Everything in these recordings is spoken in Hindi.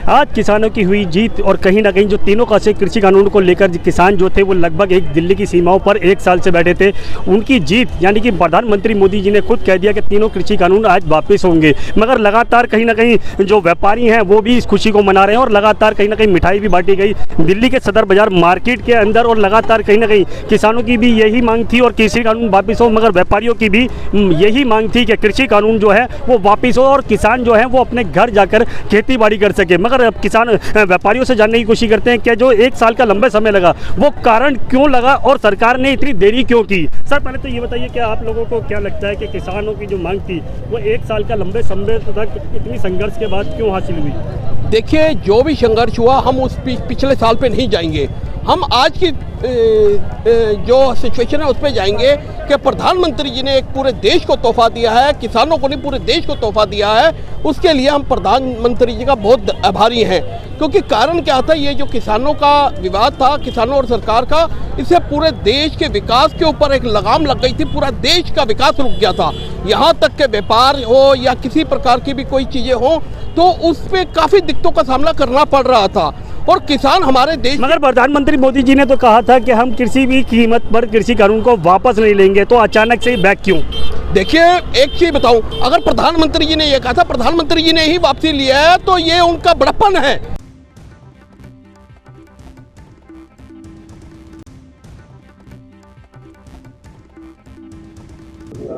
आज किसानों की हुई जीत और कहीं ना कहीं जो तीनों का से कृषि कानून को लेकर किसान जो थे वो लगभग एक दिल्ली की सीमाओं पर एक साल से बैठे थे, उनकी जीत यानी कि प्रधानमंत्री मोदी जी ने खुद कह दिया कि तीनों कृषि कानून आज वापस होंगे। मगर लगातार कहीं ना कहीं जो व्यापारी हैं वो भी इस खुशी को मना रहे हैं और लगातार कहीं ना कहीं मिठाई भी बांटी गई दिल्ली के सदर बाजार मार्केट के अंदर। और लगातार कहीं ना कहीं किसानों की भी यही मांग थी और कृषि कानून वापस हो, मगर व्यापारियों की भी यही मांग थी कि कृषि कानून जो है वो वापस हो और किसान जो है वो अपने घर जाकर खेती बाड़ी कर सके। मगर अब किसान व्यापारियों से जानने की कोशिश करते हैं कि जो एक साल का लंबा समय लगा वो कारण क्यों लगा और सरकार ने इतनी देरी क्यों की। सर पहले तो ये बताइए कि आप लोगों को क्या लगता है कि किसानों की जो मांग थी वो एक साल का लंबे समय तक इतनी संघर्ष के बाद क्यों हासिल हुई? देखिए, जो भी संघर्ष हुआ हम उस पिछले साल पे नहीं जाएंगे, हम आज की जो सिचुएशन है उस पर जाएंगे कि प्रधानमंत्री जी ने एक पूरे देश को तोहफा दिया है, किसानों को नहीं पूरे देश को तोहफा दिया है। उसके लिए हम प्रधानमंत्री जी का बहुत आभारी हैं, क्योंकि कारण क्या था, ये जो किसानों का विवाद था किसानों और सरकार का, इससे पूरे देश के विकास के ऊपर एक लगाम लग गई थी। पूरा देश का विकास रुक गया था। यहाँ तक के व्यापार हो या किसी प्रकार की भी कोई चीज़ें हो तो उस पर काफ़ी दिक्कतों का सामना करना पड़ रहा था और किसान हमारे देश। मगर प्रधानमंत्री मोदी जी ने तो कहा था कि हम किसी भी कीमत पर कृषि कानून को वापस नहीं लेंगे, तो अचानक से बैक क्यों? देखिए, एक चीज बताऊं, अगर प्रधानमंत्री जी ने ये कहा था, प्रधानमंत्री जी ने ही वापसी लिया है, तो ये उनका बड़प्पन है।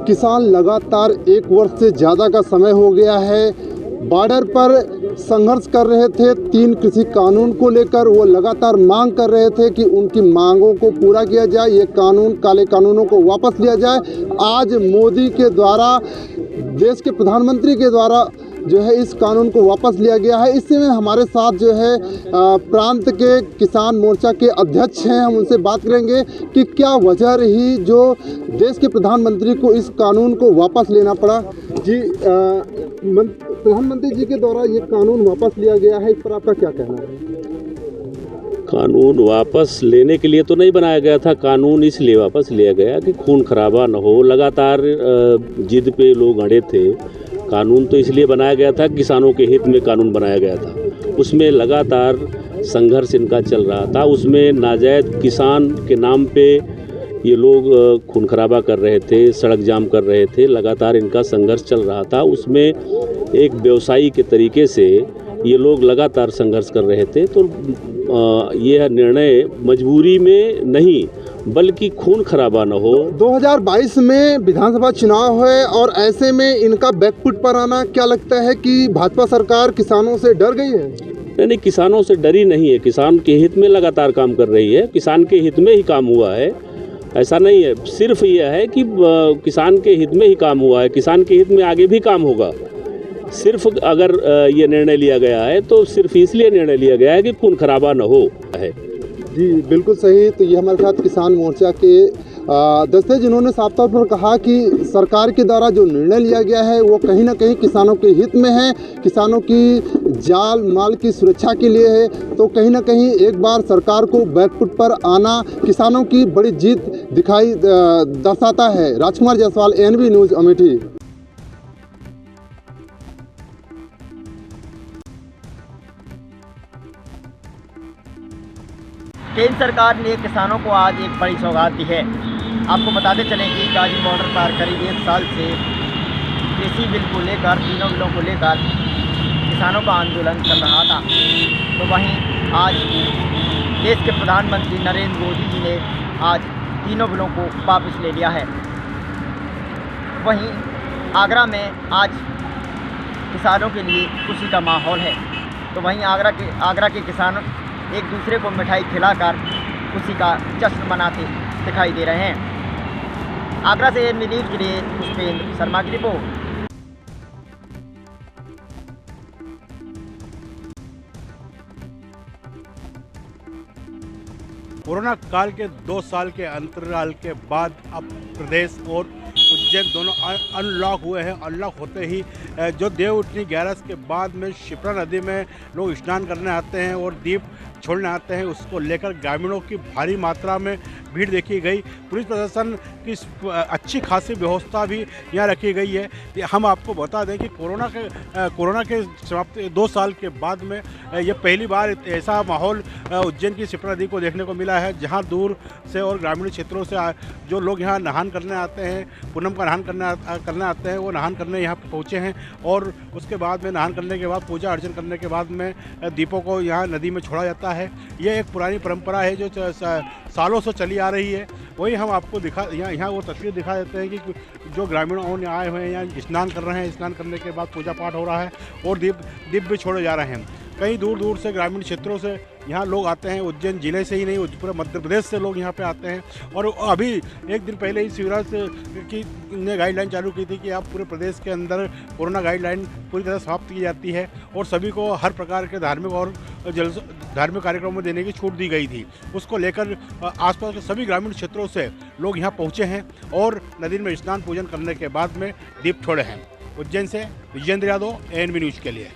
किसान लगातार एक वर्ष से ज़्यादा का समय हो गया है बॉर्डर पर संघर्ष कर रहे थे। 3 कृषि कानून को लेकर वो लगातार मांग कर रहे थे कि उनकी मांगों को पूरा किया जाए, ये कानून काले कानूनों को वापस लिया जाए। आज मोदी के द्वारा, देश के प्रधानमंत्री के द्वारा जो है इस कानून को वापस लिया गया है। इस समय हमारे साथ जो है प्रांत के किसान मोर्चा के अध्यक्ष हैं, हम उनसे बात करेंगे कि क्या वजह रही जो देश के प्रधानमंत्री को इस कानून को वापस लेना पड़ा। जी, प्रधानमंत्री जी के द्वारा ये कानून वापस लिया गया है, इस पर आपका क्या कहना है? कानून वापस लेने के लिए तो नहीं बनाया गया था, कानून इसलिए वापस लिया गया कि खून खराबा न हो। लगातार जिद पे लोग अड़े थे। कानून तो इसलिए बनाया गया था, किसानों के हित में कानून बनाया गया था। उसमें लगातार संघर्ष इनका चल रहा था। उसमें नाजायज़ किसान के नाम पे ये लोग खून खराबा कर रहे थे, सड़क जाम कर रहे थे, लगातार इनका संघर्ष चल रहा था। उसमें एक व्यवसायी के तरीके से ये लोग लगातार संघर्ष कर रहे थे। तो यह निर्णय मजबूरी में नहीं बल्कि खून खराबा न हो। 2022 में विधानसभा चुनाव है और ऐसे में इनका बैकफुट पर आना, क्या लगता है कि भाजपा सरकार किसानों से डर गई है? नहीं, किसानों से डरी नहीं है, किसान के हित में लगातार काम कर रही है, किसान के हित में ही काम हुआ है। ऐसा नहीं है सिर्फ यह है कि किसान के हित में ही काम हुआ है, किसान के हित में आगे भी काम होगा। सिर्फ अगर ये निर्णय लिया गया है तो सिर्फ इसलिए निर्णय लिया गया है कि खून खराबा न हो है। जी बिल्कुल सही। तो ये हमारे साथ किसान मोर्चा के दस्ते, जिन्होंने साफ तौर पर कहा कि सरकार के द्वारा जो निर्णय लिया गया है वो कहीं ना कहीं किसानों के हित में है, किसानों की जान माल की सुरक्षा के लिए है। तो कहीं ना कहीं एक बार सरकार को बैकफुट पर आना किसानों की बड़ी जीत दिखाई दर्शाता है। राजकुमार जायसवाल, ANB न्यूज़, अमेठी। केंद्र सरकार ने किसानों को आज एक बड़ी सौगात दी है। आपको बताते चलें कि गाजी बॉर्डर पर करीब 1 साल से कृषि बिल को लेकर, तीनों बिलों को लेकर किसानों का आंदोलन चल रहा था। तो वहीं आज देश के प्रधानमंत्री नरेंद्र मोदी जी ने आज तीनों बिलों को वापस ले लिया है। वहीं आगरा में आज किसानों के लिए खुशी का माहौल है। तो वहीं आगरा के किसान एक दूसरे को मिठाई खिलाकर खुशी का जश्न मनाते दिखाई दे रहे हैं। आगरा से ANB न्यूज़ के लिए पुष्पेंद्र शर्मा की रिपोर्ट। कोरोना काल के 2 साल के अंतराल के बाद अब प्रदेश और उज्जैन दोनों अनलॉक हुए हैं। अनलॉक होते ही जो देवउठनी 11 के बाद में शिप्रा नदी में लोग स्नान करने आते हैं और दीप छोड़ने आते हैं, उसको लेकर ग्रामीणों की भारी मात्रा में भीड़ देखी गई। पुलिस प्रशासन की अच्छी खासी व्यवस्था भी यहाँ रखी गई है। हम आपको बता दें कि कोरोना के समाप्त 2 साल के बाद में ये पहली बार ऐसा माहौल उज्जैन की शिप्रा नदी को देखने को मिला है, जहाँ दूर से और ग्रामीण क्षेत्रों से जो लोग यहाँ नहान करने आते हैं, पूनम का नहान करने आते हैं, वो नहान करने यहाँ पहुँचे हैं। और उसके बाद में नहान करने के बाद पूजा अर्चन करने के बाद में दीपों को यहाँ नदी में छोड़ा जाता है। ये एक पुरानी परंपरा है जो सालों से चली आ रही है। वही हम आपको यहाँ वो तस्वीर दिखा देते हैं कि जो ग्रामीण आए हुए हैं, यहाँ स्नान कर रहे हैं। स्नान करने के बाद पूजा पाठ हो रहा है और दीप भी छोड़े जा रहे हैं। कई दूर दूर से ग्रामीण क्षेत्रों से यहाँ लोग आते हैं। उज्जैन जिले से ही नहीं, पूरे मध्य प्रदेश से लोग यहाँ पे आते हैं। और अभी एक दिन पहले ही शिवराज की ने गाइडलाइन चालू की थी कि आप पूरे प्रदेश के अंदर कोरोना गाइडलाइन पूरी तरह समाप्त की जाती है और सभी को हर प्रकार के धार्मिक कार्यक्रमों में देने की छूट दी गई थी। उसको लेकर आसपास के सभी ग्रामीण क्षेत्रों से लोग यहाँ पहुँचे हैं और नदी में स्नान पूजन करने के बाद में दीप छोड़े हैं। उज्जैन से विजेंद्र यादव, ANB न्यूज़ के लिए।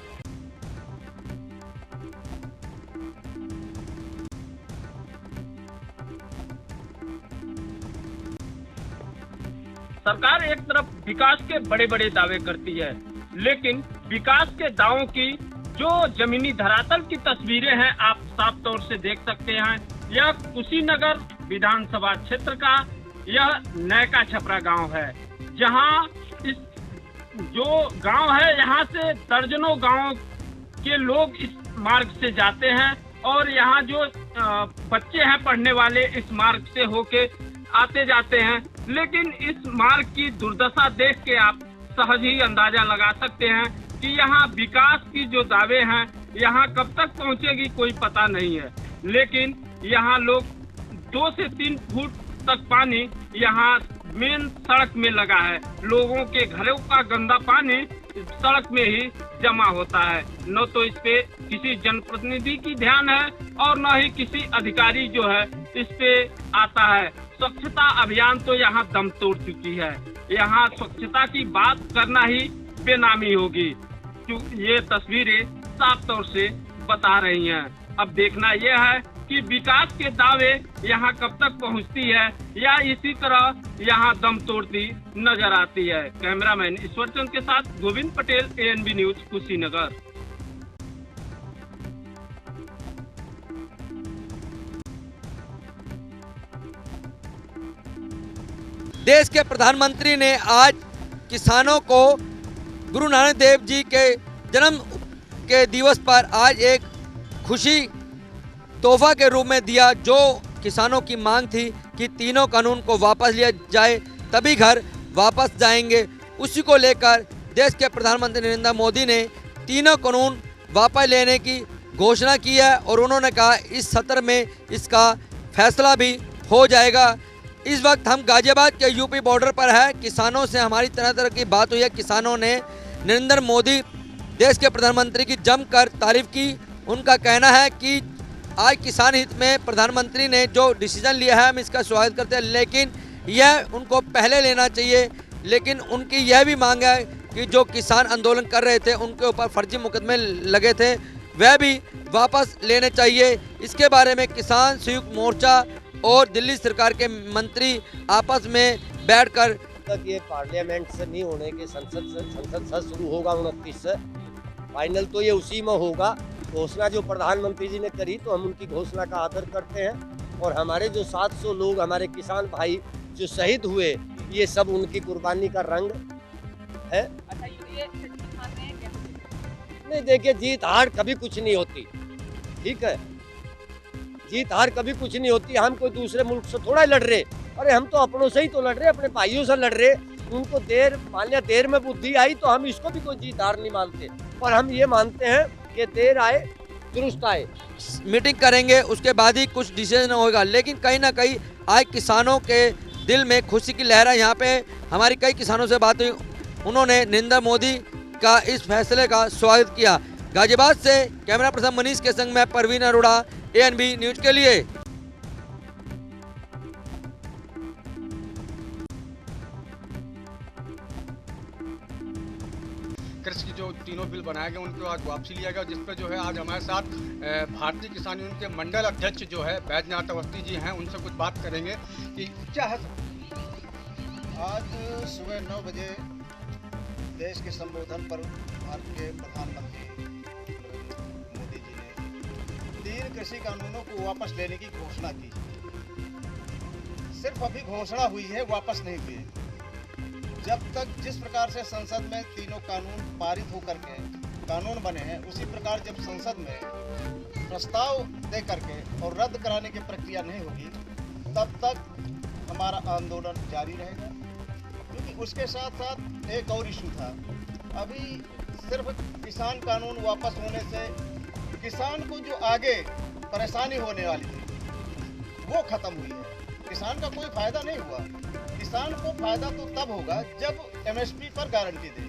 सरकार एक तरफ विकास के बड़े बड़े दावे करती है, लेकिन विकास के दावों की जो जमीनी धरातल की तस्वीरें हैं आप साफ तौर से देख सकते हैं। यह कुशीनगर विधानसभा क्षेत्र का यह नयका छपरा गांव है, जहां इस जो गांव है यहाँ से दर्जनों गांव के लोग इस मार्ग से जाते हैं और यहाँ जो बच्चे हैं पढ़ने वाले इस मार्ग से होके आते जाते हैं। लेकिन इस मार्ग की दुर्दशा देख के आप सहज ही अंदाजा लगा सकते हैं कि यहाँ विकास की जो दावे हैं यहाँ कब तक पहुँचेगी कोई पता नहीं है। लेकिन यहाँ लोग 2 से 3 फुट तक पानी यहाँ मेन सड़क में लगा है। लोगों के घरों का गंदा पानी सड़क में ही जमा होता है। न तो इस पे किसी जनप्रतिनिधि की ध्यान है और न ही किसी अधिकारी जो है इस पे आता है। स्वच्छता अभियान तो यहाँ दम तोड़ चुकी है। यहाँ स्वच्छता की बात करना ही बेनामी होगी। ये तस्वीरें साफ तौर से बता रही हैं। अब देखना यह है कि विकास के दावे यहाँ कब तक पहुँचती है या इसी तरह यहाँ दम तोड़ती नजर आती है। कैमरामैन ईश्वर चंद के साथ गोविंद पटेल, ANB न्यूज, कुशीनगर। देश के प्रधानमंत्री ने आज किसानों को गुरु नानक देव जी के जन्म के दिवस पर आज एक खुशी तोहफा के रूप में दिया। जो किसानों की मांग थी कि तीनों कानून को वापस लिया जाए तभी घर वापस जाएंगे, उसी को लेकर देश के प्रधानमंत्री नरेंद्र मोदी ने तीनों कानून वापस लेने की घोषणा की है और उन्होंने कहा इस सत्र में इसका फैसला भी हो जाएगा। इस वक्त हम गाजियाबाद के यूपी बॉर्डर पर है। किसानों से हमारी तरह तरह की बात हुई है। किसानों ने नरेंद्र मोदी देश के प्रधानमंत्री की जमकर तारीफ की। उनका कहना है कि आज किसान हित में प्रधानमंत्री ने जो डिसीजन लिया है हम इसका स्वागत करते हैं, लेकिन यह उनको पहले लेना चाहिए। लेकिन उनकी यह भी मांग है कि जो किसान आंदोलन कर रहे थे, उनके ऊपर फर्जी मुकदमे लगे थे, वह भी वापस लेने चाहिए। इसके बारे में किसान संयुक्त मोर्चा और दिल्ली सरकार के मंत्री आपस में बैठकर तक ये पार्लियामेंट से नहीं होने के संसद से शुरू होगा 29 से, फाइनल तो ये उसी में होगा। घोषणा जो प्रधानमंत्री जी ने करी तो हम उनकी घोषणा का आदर करते हैं और हमारे जो 700 लोग हमारे किसान भाई जो शहीद हुए, ये सब उनकी कुर्बानी का रंग है। नहीं देखिए, जीत हार कभी कुछ नहीं होती, ठीक है, जीत हार कभी कुछ नहीं होती। हम कोई दूसरे मुल्क से थोड़ा लड़ रहे, अरे हम तो अपनों से ही तो लड़ रहे, अपने भाइयों से लड़ रहे। उनको मान लिया देर में बुद्धि आई तो हम इसको भी कोई जीत हार नहीं मानते, और हम ये मानते हैं कि देर आए दुरुस्त आए। मीटिंग करेंगे उसके बाद ही कुछ डिसीजन होगा। लेकिन कहीं ना कहीं आज किसानों के दिल में खुशी की लहर है। यहाँ पे हमारी कई किसानों से बात हुई, उन्होंने नरेंद्र मोदी का इस फैसले का स्वागत किया। गाजियाबाद से कैमरा पर्सन मनीष के संग में परवीन अरोड़ा, ANB न्यूज के लिए। कृषि जो तीनों बिल बनाए गए उनको आज वापसी लिया गया, जिस पर जो है आज हमारे साथ भारतीय किसान यूनियन के मंडल अध्यक्ष जो है बैजनाथ अवस्थी जी हैं, उनसे कुछ बात करेंगे कि क्या है। आज सुबह 9 बजे देश के संबोधन पर भारत के प्रधानमंत्री मोदी जी ने 3 कृषि कानूनों को वापस लेने की घोषणा की। सिर्फ अभी घोषणा हुई है, वापस नहीं हुई। जब तक जिस प्रकार से संसद में तीनों कानून पारित होकर के कानून बने हैं, उसी प्रकार जब संसद में प्रस्ताव दे करके और रद्द कराने की प्रक्रिया नहीं होगी, तब तक हमारा आंदोलन जारी रहेगा। क्योंकि उसके साथ साथ एक और इशू था। अभी सिर्फ किसान कानून वापस होने से किसान को जो आगे परेशानी होने वाली थी वो खत्म हुई है। किसान का कोई फायदा नहीं हुआ। किसान को फायदा तो तब होगा जब एमएसपी पर गारंटी दे।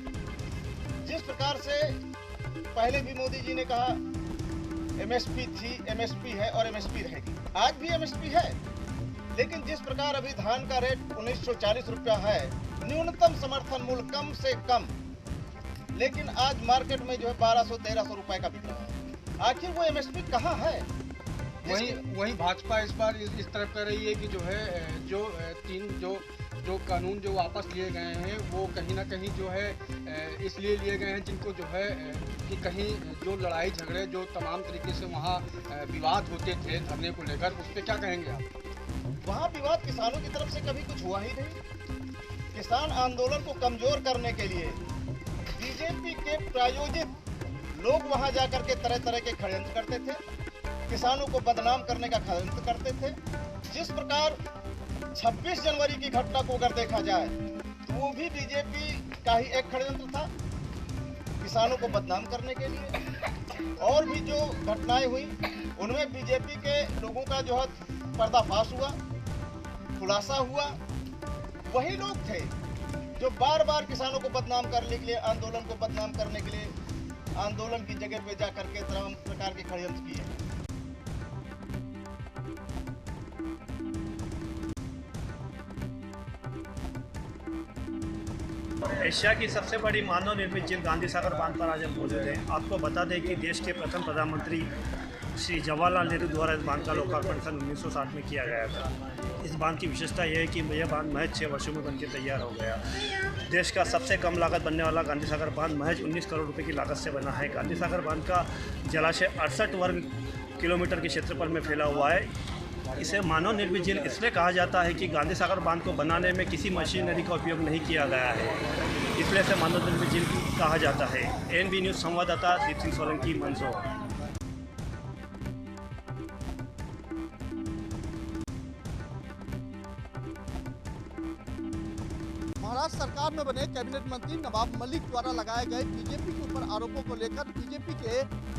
जिस प्रकार से पहले भी मोदी जी ने कहा एमएसपी थी, एमएसपी है और एमएसपी रहेगी। आज भी एमएसपी है, लेकिन जिस प्रकार अभी धान का रेट 1940 रुपया है, न्यूनतम समर्थन मूल्य कम से कम, लेकिन आज मार्केट में जो है 1200-1300 रुपए का बिक रहा है। आखिर वो एमएसपी कहाँ है? वहीं भाजपा इस बार इस तरफ कर रही है कि जो है जो 3 जो कानून जो वापस लिए गए हैं वो कहीं ना कहीं जो है इसलिए लिए गए हैं जिनको जो है कि कहीं जो लड़ाई झगड़े जो तमाम तरीके से वहाँ विवाद होते थे धरने को लेकर, उस पर क्या कहेंगे आप? वहाँ विवाद किसानों की तरफ से कभी कुछ हुआ ही नहीं। किसान आंदोलन को कमजोर करने के लिए बीजेपी के प्रायोजित लोग वहाँ जाकर के तरह तरह के षड्यंत्र करते थे, किसानों को बदनाम करने का षड्यंत्र करते थे। जिस प्रकार 26 जनवरी की घटना को अगर देखा जाए तो वो भी बीजेपी का ही एक षड्यंत्र था, किसानों को बदनाम करने के लिए। और भी जो घटनाएं हुई उनमें बीजेपी के लोगों का जो है पर्दाफाश हुआ, खुलासा हुआ। वही लोग थे जो बार बार किसानों को बदनाम करने के लिए, आंदोलन को बदनाम करने के लिए आंदोलन की जगह पे जा करके तमाम प्रकार के षड्यंत्र किए। एशिया की सबसे बड़ी मानव निर्मित झील गांधी सागर बांध पर आज हम मौजूद हैं। आपको बता दें कि देश के प्रथम प्रधानमंत्री श्री जवाहरलाल नेहरू द्वारा इस बांध का लोकार्पण सन 1960 में किया गया था। इस बांध की विशेषता यह है कि यह बांध महज 6 वर्षों में बनकर तैयार हो गया। देश का सबसे कम लागत बनने वाला गांधी सागर बांध महज 19 करोड़ रुपए की लागत से बना है। गांधी सागर बांध का जलाशय 68 वर्ग किलोमीटर के क्षेत्रफल में फैला हुआ है। इसे मानव निर्मित झील इसलिए कहा जाता है कि गांधी सागर बांध को बनाने में किसी मशीनरी का उपयोग नहीं किया गया है, इसलिए इसे मानव निर्मित झील कहा जाता है। एनबी न्यूज़ संवाददाता दीप सिंह सोलंकी, मंदसौर। महाराष्ट्र सरकार में बने कैबिनेट मंत्री नवाब मलिक द्वारा लगाए गए बीजेपी के ऊपर आरोपों को लेकर बीजेपी के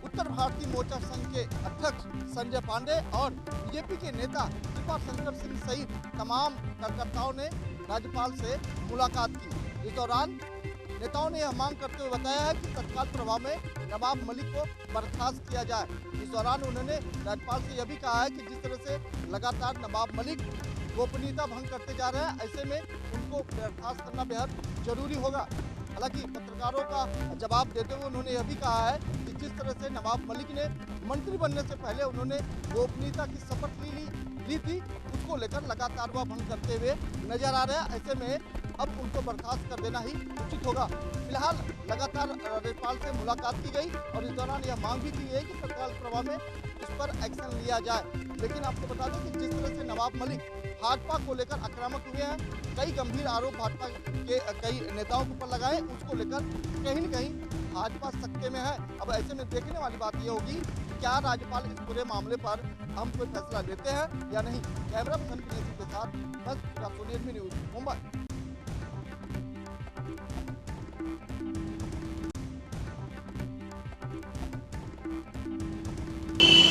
उत्तर भारतीय मोर्चा संघ के अध्यक्ष संजय पांडे और बीजेपी के नेता कृपा शंकर सिंह सहित तमाम कार्यकर्ताओं ने राज्यपाल से मुलाकात की। इस दौरान नेताओं ने यह मांग करते हुए बताया है कि तत्काल प्रभाव में नवाब मलिक को बर्खास्त किया जाए। इस दौरान उन्होंने राज्यपाल से यह भी कहा है कि जिस तरह से लगातार नवाब मलिक गोपनीयता भंग करते जा रहे हैं, ऐसे में उनको बर्खास्त करना बेहद जरूरी होगा। हालांकि पत्रकारों का जवाब देते हुए उन्होंने यह भी कहा है कि जिस तरह से नवाब मलिक ने मंत्री बनने से पहले उन्होंने गोपनीयता की शपथ ली थी, उसको लेकर लगातार वह भंग करते हुए नजर आ रहे हैं। ऐसे में अब उनको बर्खास्त कर देना ही उचित होगा। फिलहाल लगातार राज्यपाल से मुलाकात की गई और इस दौरान यह मांग भी की गई कि तत्काल प्रभाव में इस पर एक्शन लिया जाए। लेकिन आपको बता दें कि जिस तरह से नवाब मलिक भाजपा को लेकर आक्रामक हुए हैं, कई गंभीर आरोप भाजपा के कई नेताओं के ऊपर लगाए, उसको लेकर कहीं न कहीं भाजपा सकते में है। अब ऐसे में देखने वाली बात यह होगी क्या राज्यपाल इस पूरे मामले पर हम कोई फैसला लेते हैं या नहीं। कैमरा पर्सन के साथ बस सोनियर न्यूज़, मुंबई।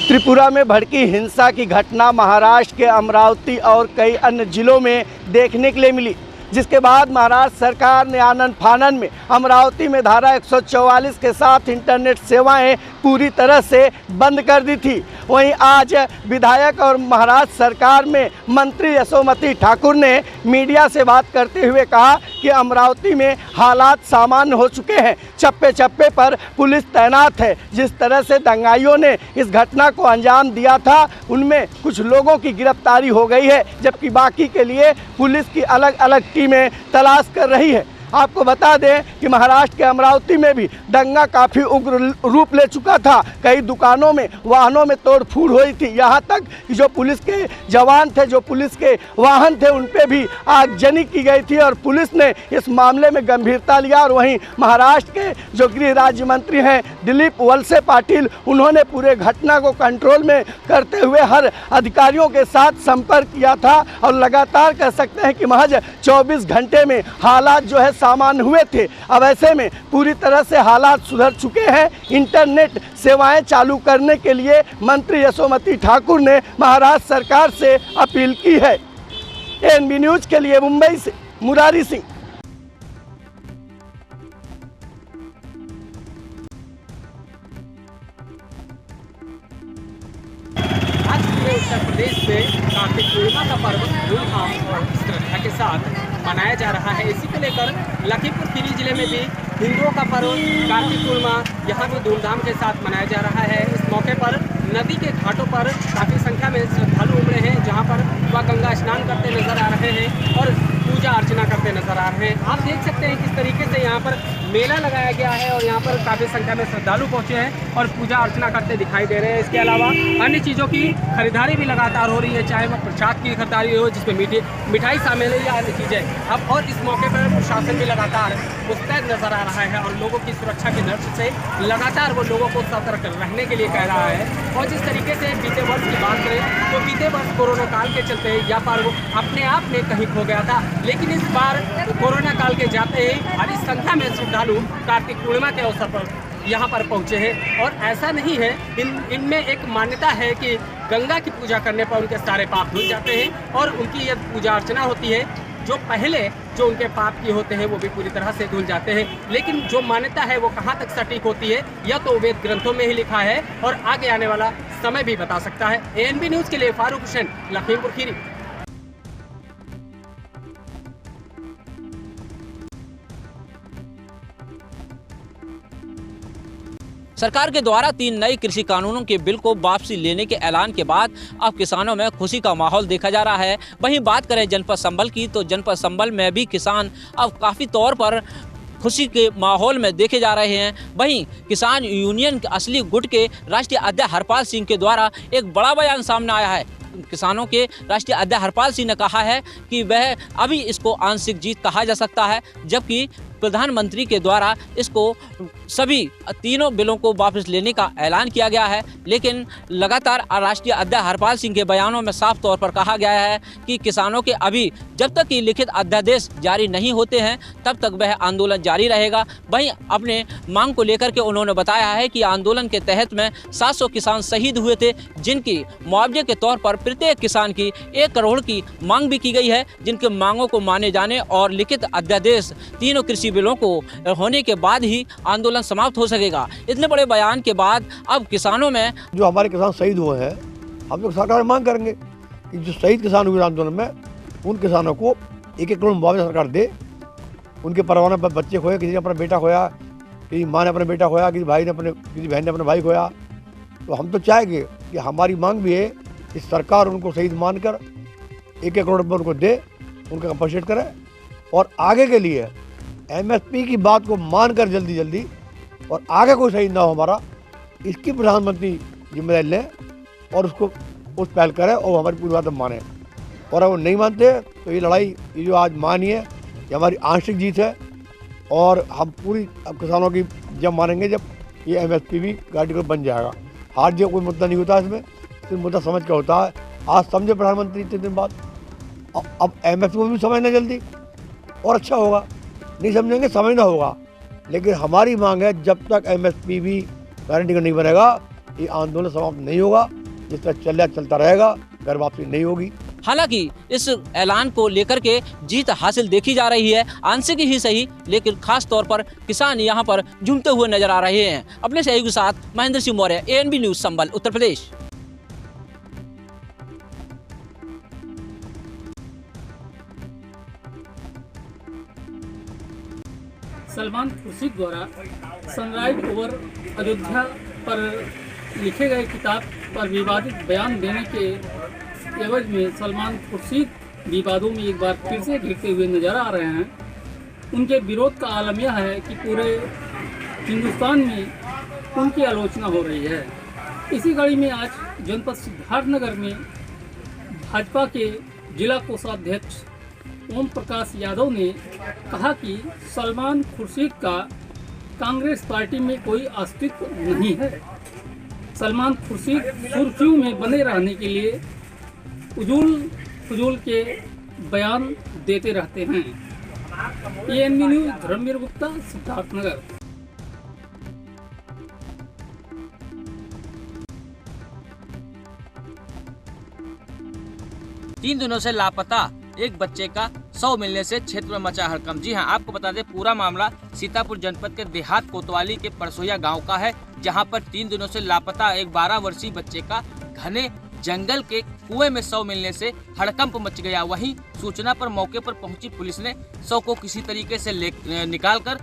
त्रिपुरा में भड़की हिंसा की घटना महाराष्ट्र के अमरावती और कई अन्य जिलों में देखने के लिए मिली, जिसके बाद महाराष्ट्र सरकार ने आनन फानन में अमरावती में धारा 144 के साथ इंटरनेट सेवाएं पूरी तरह से बंद कर दी थी। वहीं आज विधायक और महाराष्ट्र सरकार में मंत्री यशोमती ठाकुर ने मीडिया से बात करते हुए कहा कि अमरावती में हालात सामान्य हो चुके हैं, चप्पे चप्पे पर पुलिस तैनात है। जिस तरह से दंगाइयों ने इस घटना को अंजाम दिया था उनमें कुछ लोगों की गिरफ्तारी हो गई है, जबकि बाकी के लिए पुलिस की अलग अलग टीमें तलाश कर रही है। आपको बता दें कि महाराष्ट्र के अमरावती में भी दंगा काफ़ी उग्र रूप ले चुका था। कई दुकानों में, वाहनों में तोड़फोड़ हुई थी। यहाँ तक कि जो पुलिस के जवान थे, जो पुलिस के वाहन थे, उन पे भी आगजनी की गई थी और पुलिस ने इस मामले में गंभीरता लिया। और वहीं महाराष्ट्र के जो गृह राज्य मंत्री हैं दिलीप वलसे पाटिल, उन्होंने पूरे घटना को कंट्रोल में करते हुए हर अधिकारियों के साथ संपर्क किया था और लगातार कह सकते हैं कि महज 24 घंटे में हालात जो है सामान्य हुए थे। अब ऐसे में पूरी तरह से हालात सुधर चुके हैं। इंटरनेट सेवाएं चालू करने के लिए मंत्री यशोमती ठाकुर ने महाराष्ट्र सरकार से अपील की है। एएनबी न्यूज के लिए मुंबई से मुरारी सिंह। आज पूरे उत्तर प्रदेश में कार्तिक पूर्णिमा का पर्व धूमधाम और श्रद्धा के साथ मनाया जा रहा है। इसी को लेकर लखीमपुर खीरी जिले में भी हिंदुओं का पर्व कार्तिक पूर्णिमा यहाँ भी धूमधाम के साथ मनाया जा रहा है। इस मौके पर नदी के घाटों पर काफ़ी संख्या में श्रद्धालु उमड़े हैं, जहाँ पर वह गंगा स्नान करते नजर आ रहे हैं और पूजा अर्चना करते नजर आ रहे हैं। आप देख सकते हैं किस तरीके से यहाँ पर मेला लगाया गया है और यहाँ पर काफ़ी संख्या में श्रद्धालु पहुँचे हैं और पूजा अर्चना करते दिखाई दे रहे हैं। इसके अलावा अन्य चीज़ों की खरीदारी भी लगातार हो रही है, चाहे वह प्रसाद की खरीदारी हो जिसमें मिठाई शामिल है या अन्य चीज़ें। अब और इस मौके पर प्रशासन भी लगातार मुस्तैद नजर आ रहा है और लोगों की सुरक्षा की दृष्टि से लगातार वो लोगों को सतर्क रहने के लिए कह रहा है। और जिस तरीके से बीते वर्ष की बात करें तो बीते वर्ष कोरोना काल के चलते यह पर्व अपने आप में कहीं खो गया था, लेकिन इस बार कोरोना काल के जाते ही भारी संख्या में श्रद्धालु कार्तिक पूर्णिमा के अवसर पर यहाँ पर पहुँचे हैं। और ऐसा नहीं है, इनमें एक मान्यता है कि गंगा की पूजा करने पर उनके सारे पाप धुल जाते हैं और उनकी यह पूजा अर्चना होती है, जो पहले जो उनके पाप की होते हैं वो भी पूरी तरह से धुल जाते हैं। लेकिन जो मान्यता है वो कहाँ तक सटीक होती है यह तो वेद ग्रंथों में ही लिखा है और आगे आने वाला समय भी बता सकता है। एएनबी न्यूज़ के लिए फारूक हुसैन, लखीमपुर खीरी। सरकार के द्वारा 3 नए कृषि कानूनों के बिल को वापसी लेने के ऐलान के बाद अब किसानों में खुशी का माहौल देखा जा रहा है। वहीं बात करें जनपद संभल की तो जनपद संभल में भी किसान अब काफ़ी तौर पर खुशी के माहौल में देखे जा रहे हैं। वहीं किसान यूनियन के असली गुट के राष्ट्रीय अध्यक्ष हरपाल सिंह के द्वारा एक बड़ा बयान सामने आया है। किसानों के राष्ट्रीय अध्यक्ष हरपाल सिंह ने कहा है कि वह अभी इसको आंशिक जीत कहा जा सकता है, जबकि प्रधानमंत्री के द्वारा इसको सभी 3 बिलों को वापस लेने का ऐलान किया गया है। लेकिन लगातार राष्ट्रीय अध्यक्ष हरपाल सिंह के बयानों में साफ तौर पर कहा गया है कि किसानों के अभी जब तक ये लिखित अध्यादेश जारी नहीं होते हैं तब तक वह आंदोलन जारी रहेगा। वहीं अपने मांग को लेकर के उन्होंने बताया है कि आंदोलन के तहत में 700 किसान शहीद हुए थे, जिनकी मुआवजे के तौर पर प्रत्येक किसान की 1 करोड़ की मांग भी की गई है, जिनके मांगों को माने जाने और लिखित अध्यादेश 3 कृषि बिलों को होने के बाद ही आंदोलन समाप्त हो सकेगा। इतने बड़े बयान के बाद अब किसानों में जो हमारे किसान शहीद हुए हैं, हम लोग सरकार मांग करेंगे कि जो शहीद किसान हुए आंदोलन में उन किसानों को 1-1 करोड़ मुआवजा सरकार दे। उनके परिवार में बच्चे खोए, किसी ने अपना बेटा खोया, किसी माँ ने अपना बेटा खोया, किसी बहन ने अपना भाई खोया। तो हम तो चाहेंगे कि हमारी मांग भी है कि सरकार उनको शहीद मानकर 1-1 करोड़ रुपये उनको दे, उनका कंपनसेट करे और आगे के लिए MSP की बात को मानकर जल्दी और आगे कोई शहीद ना हो हमारा, इसकी प्रधानमंत्री जिम्मेदारी लें और उसको उस पहल करें और हमारी पूरी बात माने। और अगर वो नहीं मानते तो ये लड़ाई ये जो आज मानी है ये हमारी आंशिक जीत है और हम पूरी अब किसानों की जब मानेंगे जब ये MSP भी गाड़ी को बन जाएगा। हार जो कोई मुद्दा नहीं होता इसमें, सिर्फ मुद्दा समझ का होता है। आज समझे प्रधानमंत्री इतने दिन बाद, अब MSP को भी समझना जल्दी और अच्छा होगा। नहीं समझेंगे समझना होगा, लेकिन हमारी मांग है जब तक MSP भी गारंटी का नहीं बनेगा ये आंदोलन समाप्त नहीं होगा। जिस तरह चलता रहेगा, घर वापसी नहीं होगी। हालांकि इस ऐलान को लेकर के जीत हासिल देखी जा रही है, आंशिक ही सही, लेकिन खास तौर पर किसान यहां पर झूमते हुए नजर आ रहे हैं। अपने सहयोगी के साथ महेंद्र सिंह मौर्य, ANB न्यूज़ संभल, उत्तर प्रदेश। सलमान खुर्शीद द्वारा सनराइज ओवर अयोध्या पर लिखे गए किताब पर विवादित बयान देने के एवज में सलमान खुर्शीद विवादों में एक बार फिर से घिरते हुए नजर आ रहे हैं। उनके विरोध का आलम यह है कि पूरे हिंदुस्तान में उनकी आलोचना हो रही है। इसी कड़ी में आज जनपद सिद्धार्थनगर में भाजपा के जिला कोषाध्यक्ष ओम प्रकाश यादव ने कहा कि सलमान खुर्शीद का कांग्रेस पार्टी में कोई अस्तित्व नहीं है। सलमान खुर्शीद सुर्खियों में बने रहने के लिए फजूल के बयान देते रहते हैं। ANB news, Dharmveer Gupta, Siddharthnagar. 3 दिनों से लापता एक बच्चे का 100 मिलने से क्षेत्र में मचा हड़कंप। जी हां, आपको बता दें पूरा मामला सीतापुर जनपद के देहात कोतवाली के परसोया गांव का है, जहां पर 3 दिनों से लापता एक 12 वर्षीय बच्चे का घने जंगल के कुएं में 100 मिलने से हड़कंप मच गया। वहीं सूचना पर मौके पर पहुंची पुलिस ने 100 को किसी तरीके से निकालकर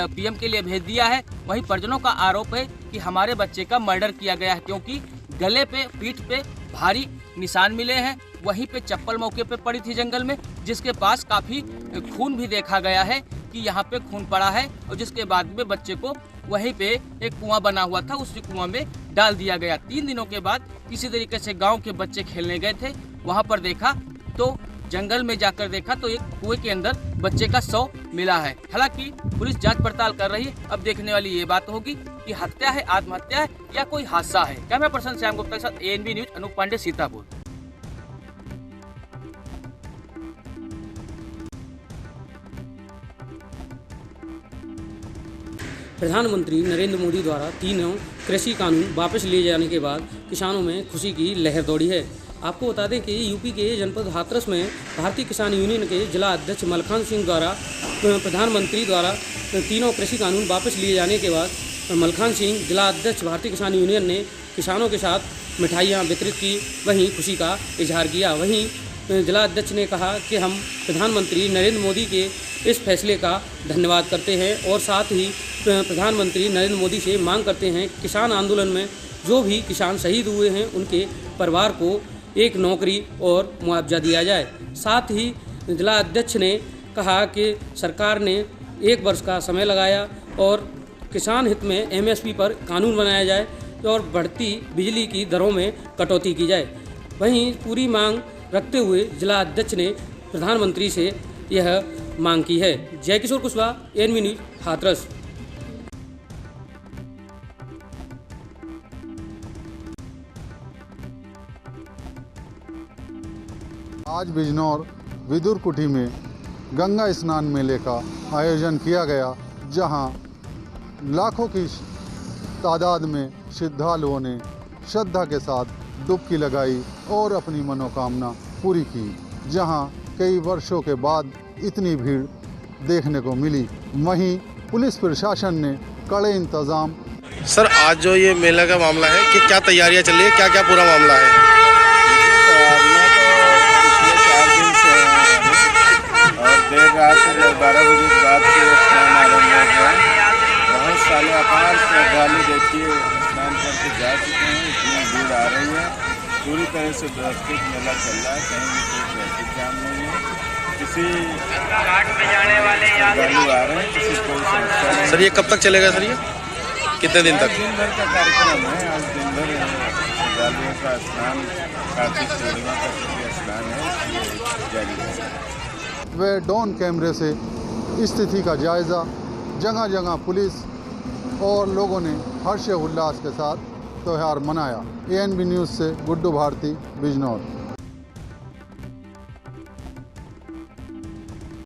PM के लिए भेज दिया है। वहीं परिजनों का आरोप है कि हमारे बच्चे का मर्डर किया गया है, क्योंकि गले पे, पीठ पे भारी निशान मिले हैं। वहीं पे चप्पल मौके पे पड़ी थी जंगल में, जिसके पास काफी खून भी देखा गया है कि यहाँ पे खून पड़ा है, और जिसके बाद में बच्चे को वहीं पे एक कुआं बना हुआ था, उसी कुआं में डाल दिया गया। 3 दिनों के बाद किसी तरीके से गांव के बच्चे खेलने गए थे, वहां पर देखा तो जंगल में जाकर देखा तो एक कुएं के अंदर बच्चे का 100 मिला है। हालांकि पुलिस जांच पड़ताल कर रही है। अब देखने वाली ये बात होगी कि हत्या है, आत्महत्या है या कोई हादसा है। कैमरा पर्सन श्याम गुप्ता के साथ ANB न्यूज, अनूप पांडे, सीतापुर। प्रधानमंत्री नरेंद्र मोदी द्वारा 3 कृषि कानून वापस लिए जाने के बाद किसानों में खुशी की लहर दौड़ी है। आपको बता दें कि यूपी के जनपद हाथरस में भारतीय किसान यूनियन के जिला अध्यक्ष मलखान सिंह द्वारा प्रधानमंत्री द्वारा 3 कृषि कानून वापस लिए जाने के बाद मलखान सिंह जिला अध्यक्ष भारतीय किसान यूनियन ने किसानों के साथ मिठाइयाँ वितरित की, वहीं खुशी का इजहार किया। वहीं जिला अध्यक्ष ने कहा कि हम प्रधानमंत्री नरेंद्र मोदी के इस फैसले का धन्यवाद करते हैं और साथ ही प्रधानमंत्री नरेंद्र मोदी से मांग करते हैं किसान आंदोलन में जो भी किसान शहीद हुए हैं उनके परिवार को एक नौकरी और मुआवजा दिया जाए। साथ ही जिला अध्यक्ष ने कहा कि सरकार ने 1 वर्ष का समय लगाया और किसान हित में MSP पर कानून बनाया जाए और बढ़ती बिजली की दरों में कटौती की जाए। वहीं पूरी मांग रखते हुए जिला अध्यक्ष ने प्रधानमंत्री से यह मांग की है। जय किशोर कुशवाहा, ANB न्यूज, हाथरस। आज बिजनौर विदुर कुटी में गंगा स्नान मेले का आयोजन किया गया, जहां लाखों की तादाद में श्रद्धालुओं ने श्रद्धा के साथ डुबकी लगाई और अपनी मनोकामना पूरी की। जहां कई वर्षों के बाद इतनी भीड़ देखने को मिली। वहीं पुलिस प्रशासन ने कड़े इंतजाम। सर, आज जो ये मेला का मामला है कि क्या तैयारियां चल रही है, क्या क्या पूरा मामला है? और देर रात 12 बजे के बाद से स्नान आरम्भ हो गया। बहुत सारे अपार श्रद्धालु देखिए स्नान करके जा चुके हैं। इतनी भीड़ आ रही है, पूरी तरह से व्यवस्थित मेला चल रहा है, कहीं भी कोई ट्रैफिक जाम नहीं है। किसी घाट पे जाने वाले श्रद्धालु आ रहे हैं, किसी कोई समस्या नहीं। सर, ये कब तक चलेगा सर? ये कितने दिन तक? दिन भर का कार्यक्रम है। आज दिन भर श्रद्धालुओं का स्नान, कार्तिक पूर्णिमा का स्नान है, जारी है। वे ड्रोन कैमरे से स्थिति का जायज़ा, जगह जगह पुलिस और लोगों ने हर्ष उल्लास के साथ त्यौहार मनाया। ANB न्यूज़ से गुड्डू भारती, बिजनौर।